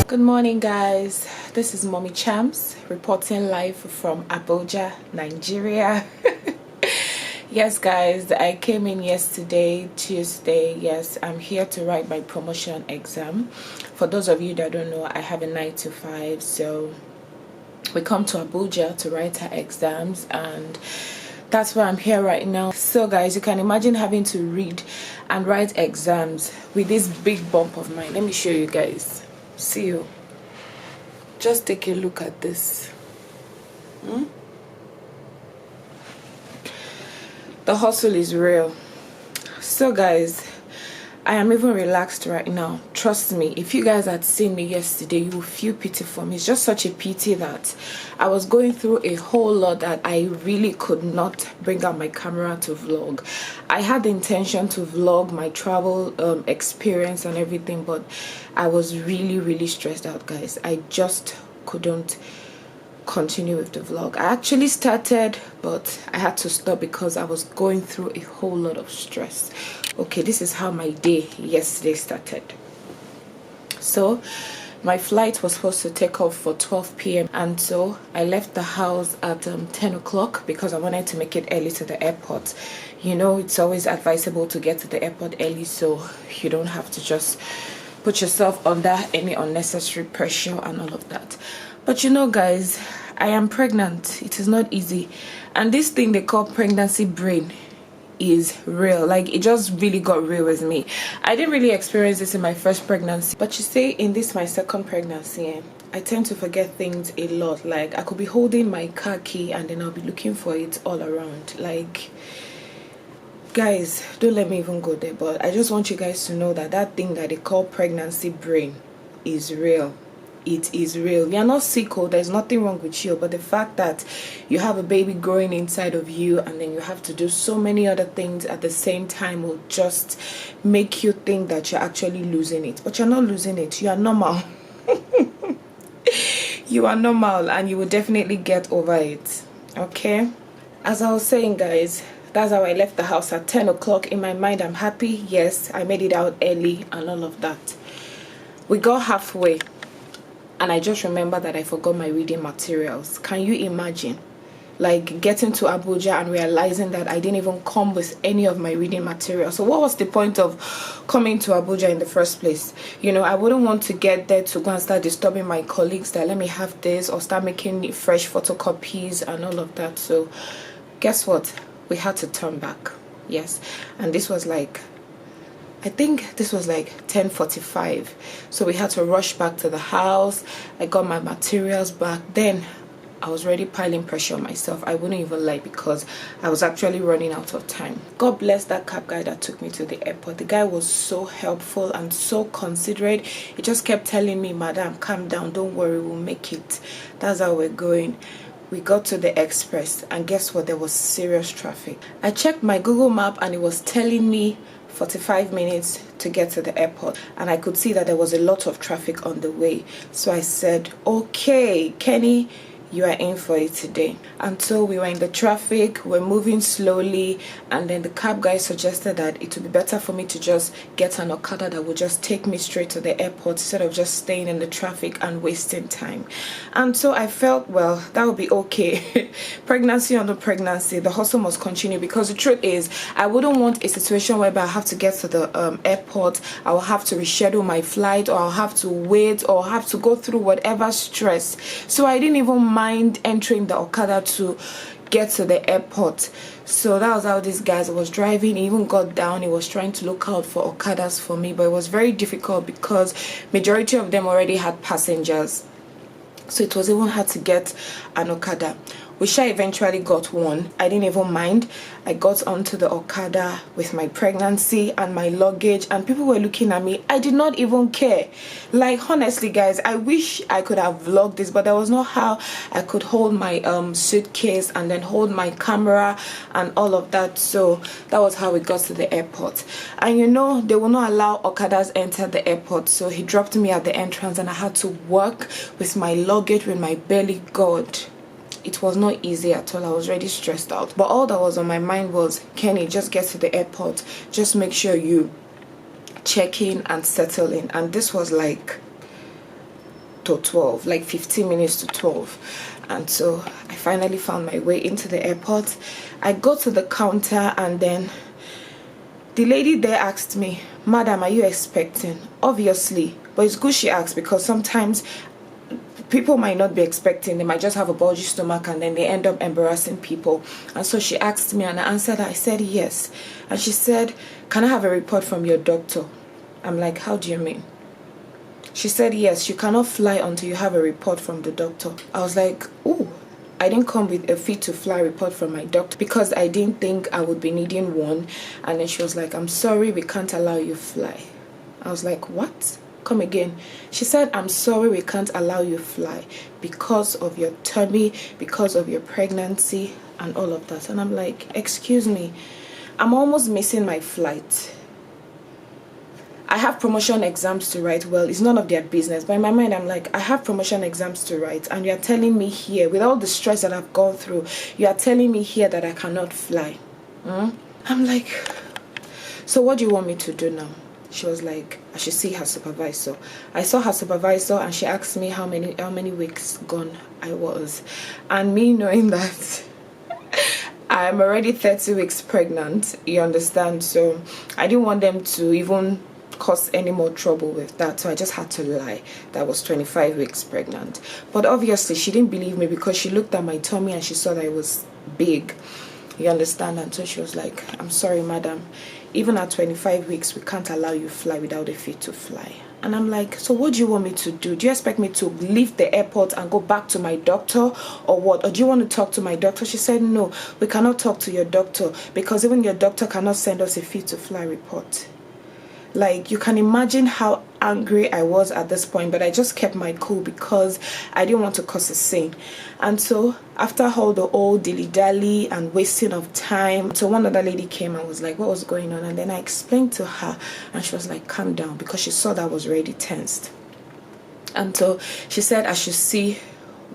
Good morning, guys. This is Mommy Champs reporting live from Abuja, Nigeria. Yes, guys, I came in yesterday, Tuesday. Yes, I'm here to write my promotion exam. For those of you that don't know, I have a 9 to 5, so we come to Abuja to write our exams, and that's why I'm here right now. So guys, you can imagine having to read and write exams with this big bump of mine. Let me show you guys. See you. Just take a look at this. The hustle is real. So guys, I am even relaxed right now. Trust me, if you guys had seen me yesterday, you will feel pity for me. It's just such a pity that I was going through a whole lot that I really could not bring out my camera to vlog. I had the intention to vlog my travel experience and everything, but I was really stressed out, guys. I just couldn't continue with the vlog. I actually started, but I had to stop because I was going through a whole lot of stress. Okay, this is how my day yesterday started. So my flight was supposed to take off for 12 p.m. and so I left the house at 10 o'clock because I wanted to make it early to the airport. You know, it's always advisable to get to the airport early so you don't have to just put yourself under any unnecessary pressure and all of that. But you know, guys, I am pregnant. It is not easy, and this thing they call pregnancy brain is real. Like, it just really got real with me. I didn't really experience this in my first pregnancy, but you say in this my second pregnancy, I tend to forget things a lot. Like, I could be holding my car key and then I'll be looking for it all around. Like, guys, don't let me even go there, but I just want you guys to know that that thing that they call pregnancy brain is real. It is real. You're not sick, or there's nothing wrong with you, but the fact that you have a baby growing inside of you and then you have to do so many other things at the same time will just make you think that you're actually losing it. But you're not losing it. You are normal. You are normal, and you will definitely get over it. Okay, as I was saying, guys, that's how I left the house at 10 o'clock. In my mind, I'm happy. Yes, I made it out early and all of that. We got halfway and I just remember that I forgot my reading materials. Can you imagine? Like, getting to Abuja and realizing that I didn't even come with any of my reading materials. So what was the point of coming to Abuja in the first place? You know, I wouldn't want to get there to go and start disturbing my colleagues that let me have this, or start making fresh photocopies and all of that. So guess what? We had to turn back. Yes. And this was like, I think this was like 10:45, so we had to rush back to the house. I got my materials back. Then I was already piling pressure on myself. I wouldn't even lie, because I was actually running out of time. God bless that cab guy that took me to the airport. The guy was so helpful and so considerate. He just kept telling me, "Madam, calm down, don't worry, we'll make it." That's how we're going. We got to the express, and guess what? There was serious traffic. I checked my Google map and it was telling me 45 minutes to get to the airport, and I could see that there was a lot of traffic on the way. So I said, okay, Kenny, you are in for it today. And so we were in the traffic, we're moving slowly, and then the cab guy suggested that it would be better for me to just get an Okada that would just take me straight to the airport instead of just staying in the traffic and wasting time. And so I felt, well, that would be okay. Pregnancy or no pregnancy, the hustle must continue, because the truth is, I wouldn't want a situation whereby I have to get to the airport, I will have to reschedule my flight, or I'll have to wait, or have to go through whatever stress. So I didn't even mind entering the Okada to get to the airport. So that was how this guy was driving. He even got down, he was trying to look out for Okadas for me, but it was very difficult because majority of them already had passengers, so it was even hard to get an Okada, which I eventually got one. I didn't even mind. I got onto the Okada with my pregnancy and my luggage, and people were looking at me. I did not even care. Like, honestly, guys, I wish I could have vlogged this, but there was no how I could hold my suitcase and then hold my camera and all of that. So that was how we got to the airport. And you know, they will not allow Okadas enter the airport, so he dropped me at the entrance and I had to walk with my luggage with my belly. God, it was not easy at all. I was already stressed out, but all that was on my mind was, Kenny, just get to the airport, just make sure you check in and settle in. And this was like to 12, like 15 minutes to 12. And so I finally found my way into the airport. I go to the counter, and then the lady there asked me, "Madam, are you expecting?" Obviously, but it's good she asked, because sometimes people might not be expecting. They might just have a bulgy stomach and then they end up embarrassing people. And so she asked me, and I answered. I said yes. And she said, "Can I have a report from your doctor?" I'm like, "How do you mean?" She said, "Yes, you cannot fly until you have a report from the doctor." I was like, "Ooh." I didn't come with a fit to fly report from my doctor because I didn't think I would be needing one. And then she was like, "I'm sorry, we can't allow you fly." I was like, "What? Come again." She said, "I'm sorry, we can't allow you fly because of your tummy, because of your pregnancy and all of that." And I'm like, "Excuse me, I'm almost missing my flight. I have promotion exams to write." Well, it's none of their business, but in my mind I'm like, I have promotion exams to write, and you are telling me here, with all the stress that I've gone through, you are telling me here that I cannot fly. I'm like, "So what do you want me to do now?" She was like, "I should see her supervisor." I saw her supervisor, and she asked me how many weeks gone I was. And me knowing that I'm already 30 weeks pregnant, you understand, so I didn't want them to even cause any more trouble with that, so I just had to lie that I was 25 weeks pregnant. But obviously she didn't believe me, because she looked at my tummy and she saw that it was big, you understand. And so she was like, "I'm sorry, madam, even at 25 weeks we can't allow you fly without a fit to fly." And I'm like, "So what do you want me to do? Do you expect me to leave the airport and go back to my doctor, or what? Or do you want to talk to my doctor?" She said, "No, we cannot talk to your doctor, because even your doctor cannot send us a fit to fly report." Like, you can imagine how angry I was at this point, but I just kept my cool because I didn't want to cause a scene. And so after all the old dilly-dally and wasting of time, so one other lady came and was like, "What was going on?" And then I explained to her, and she was like, "Calm down," because she saw that I was already tensed. And so she said I should see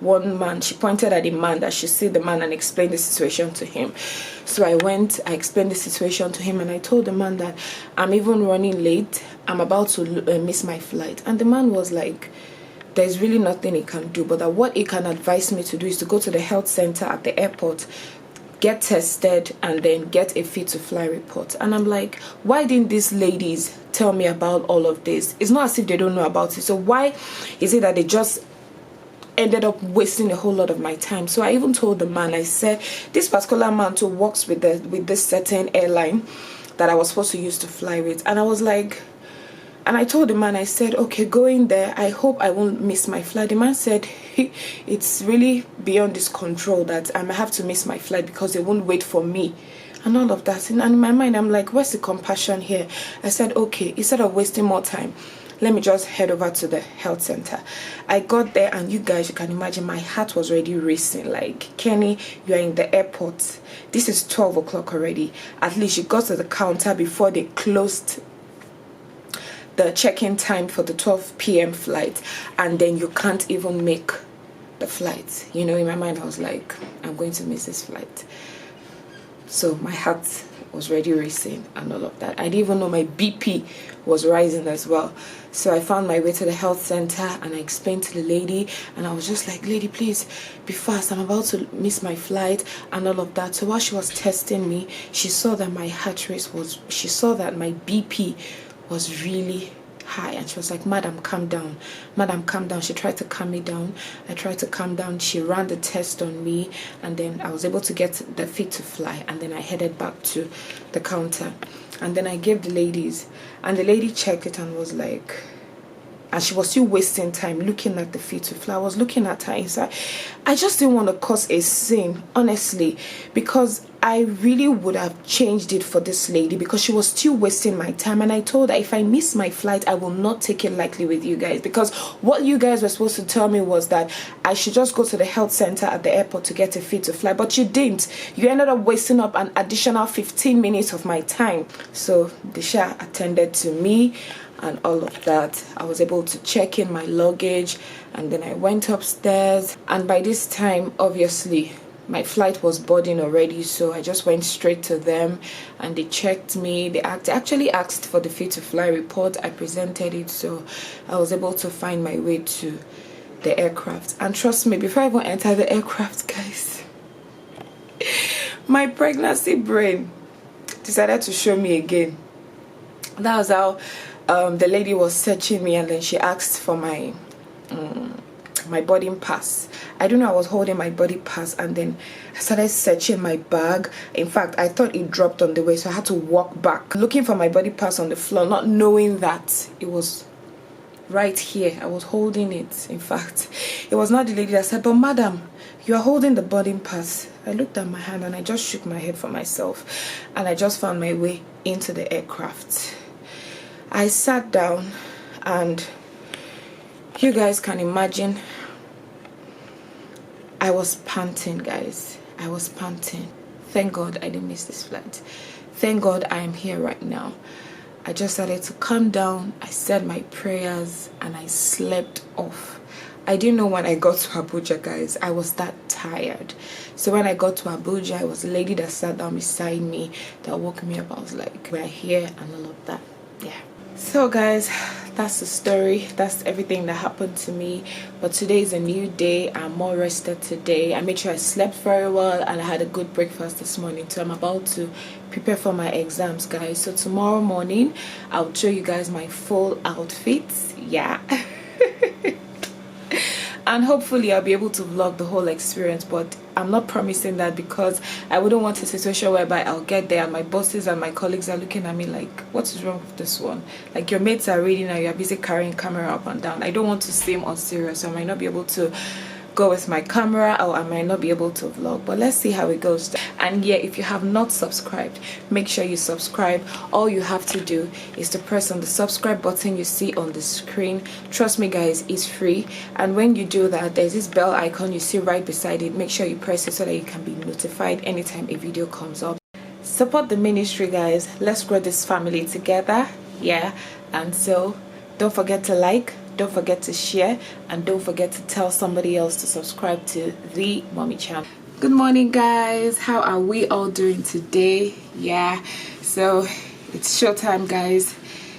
one man. She pointed at a man, that she see the man and explain the situation to him. So I went, I explained the situation to him, and I told the man that I'm even running late, I'm about to miss my flight. And the man was like, there's really nothing he can do, but that what he can advise me to do is to go to the health center at the airport, get tested, and then get a fit to fly report. And I'm like, why didn't these ladies tell me about all of this? It's not as if they don't know about it. So why is it that they just ended up wasting a whole lot of my time? So I even told the man, I said, this particular man too works with this certain airline that I was supposed to use to fly with. And I was like, and I told the man, I said, okay, going there, I hope I won't miss my flight. The man said, it's really beyond his control that I might have to miss my flight because they won't wait for me and all of that. And in my mind, I'm like, where's the compassion here? I said, okay, instead of wasting more time, let me just head over to the health center. I got there, and you guys, you can imagine my heart was already racing. Like, Kenny, you are in the airport. This is 12 o'clock already. At least you got to the counter before they closed the check-in time for the 12 p.m. flight, and then you can't even make the flight. You know, in my mind, I was like, I'm going to miss this flight. So my heart was already racing and all of that. I didn't even know my BP was rising as well. So I found my way to the health center, and I explained to the lady, and I was just like, lady, please be fast, I'm about to miss my flight and all of that. So while she was testing me, she saw that my heart rate was, she saw that my BP was really high, and she was like, madam, calm down, madam, calm down. She tried to calm me down. I tried to calm down. She ran the test on me, and then I was able to get the fit to fly, and then I headed back to the counter, and then I gave the ladies, and the lady checked it and was like, and she was still wasting time looking at the fit to fly. I was looking at her inside. I just didn't want to cause a scene, honestly, because I really would have changed it for this lady, because she was still wasting my time. And I told her, if I miss my flight, I will not take it lightly with you guys, because what you guys were supposed to tell me was that I should just go to the health center at the airport to get a fit to fly, but you didn't. You ended up wasting up an additional 15 minutes of my time. So Disha attended to me and all of that. I was able to check in my luggage, and then I went upstairs, and by this time, obviously, my flight was boarding already, so I just went straight to them, and they checked me. They actually asked for the fit to fly report. I presented it, so I was able to find my way to the aircraft. And trust me, before I even enter the aircraft, guys, my pregnancy brain decided to show me again. That was how the lady was searching me, and then she asked for my boarding pass. I don't know, I was holding my boarding pass, and then I started searching my bag. In fact, I thought it dropped on the way, so I had to walk back looking for my boarding pass on the floor, not knowing that it was right here. I was holding it. In fact, it was not the lady that said, "But madam, you are holding the boarding pass." I looked at my hand and I just shook my head for myself, and I just found my way into the aircraft. I sat down, and you guys can imagine, I was panting, guys. I was panting. Thank God I didn't miss this flight. Thank God I am here right now. I just started to calm down. I said my prayers and I slept off. I didn't know when I got to Abuja, guys. I was that tired. So when I got to Abuja, it was a lady that sat down beside me that woke me up. I was like, we're here and all of that. Yeah. So guys, that's the story. That's everything that happened to me. But today is a new day. I'm more rested today. I made sure I slept very well, and I had a good breakfast this morning. So I'm about to prepare for my exams, guys. So tomorrow morning I'll show you guys my full outfits. Yeah. And hopefully I'll be able to vlog the whole experience, but I'm not promising that, because I wouldn't want a situation whereby I'll get there and my bosses and my colleagues are looking at me like, what is wrong with this one? Like, your mates are reading and you're busy carrying camera up and down. I don't want to seem unserious, so I might not be able to go with my camera, or I might not be able to vlog, but let's see how it goes. And yeah, if you have not subscribed, make sure you subscribe. All you have to do is to press on the subscribe button you see on the screen. Trust me guys, it's free, and when you do that, there's this bell icon you see right beside it. Make sure you press it so that you can be notified anytime a video comes up. Support the ministry, guys. Let's grow this family together. Yeah. And so don't forget to like, don't forget to share, and don't forget to tell somebody else to subscribe to the Mommy Channel. Good morning, guys. How are we all doing today? Yeah, so it's showtime, guys.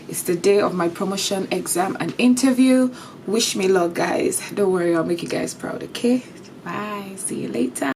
It's the day of my promotion exam and interview. Wish me luck, guys. Don't worry, I'll make you guys proud. Okay, bye, see you later.